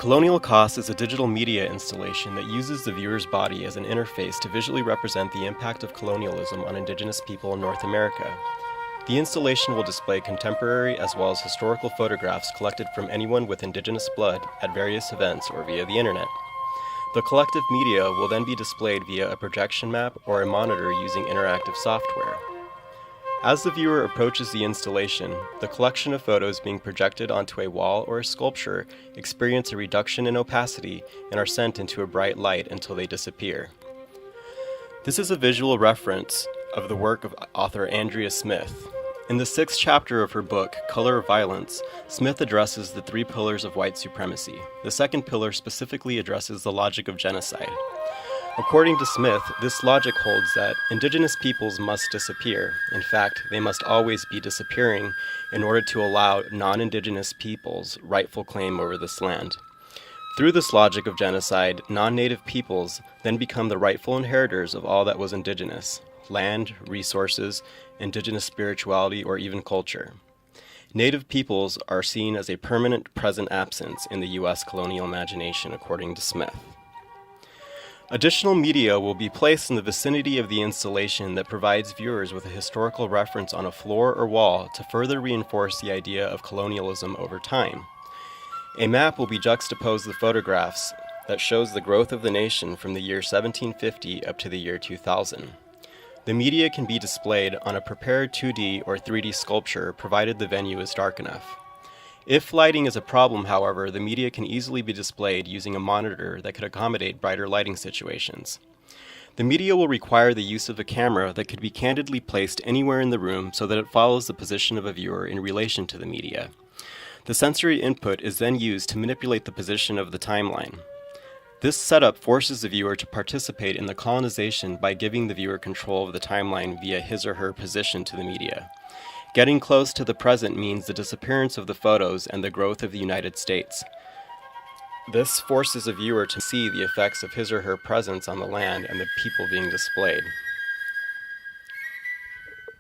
Colonial Costs is a digital media installation that uses the viewer's body as an interface to visually represent the impact of colonialism on Indigenous people in North America. The installation will display contemporary as well as historical photographs collected from anyone with Indigenous blood at various events or via the internet. The collective media will then be displayed via a projection map or a monitor using interactive software. As the viewer approaches the installation, the collection of photos being projected onto a wall or a sculpture experience a reduction in opacity and are sent into a bright light until they disappear. This is a visual reference of the work of author Andrea Smith. In the 6th chapter of her book, Color of Violence, Smith addresses the 3 pillars of white supremacy. The second pillar specifically addresses the logic of genocide. According to Smith, this logic holds that Indigenous peoples must disappear. In fact, they must always be disappearing in order to allow non-Indigenous peoples rightful claim over this land. Through this logic of genocide, non-native peoples then become the rightful inheritors of all that was Indigenous: land, resources, Indigenous spirituality, or even culture. Native peoples are seen as a permanent present absence in the U.S. colonial imagination, according to Smith. Additional media will be placed in the vicinity of the installation that provides viewers with a historical reference on a floor or wall to further reinforce the idea of colonialism over time. A map will be juxtaposed with photographs that shows the growth of the nation from the year 1750 up to the year 2000. The media can be displayed on a prepared 2D or 3D sculpture provided the venue is dark enough. If lighting is a problem, however, the media can easily be displayed using a monitor that could accommodate brighter lighting situations. The media will require the use of a camera that could be candidly placed anywhere in the room so that it follows the position of a viewer in relation to the media. The sensory input is then used to manipulate the position of the timeline. This setup forces the viewer to participate in the colonization by giving the viewer control of the timeline via his or her position to the media. Getting close to the present means the disappearance of the photos and the growth of the United States. This forces a viewer to see the effects of his or her presence on the land and the people being displayed.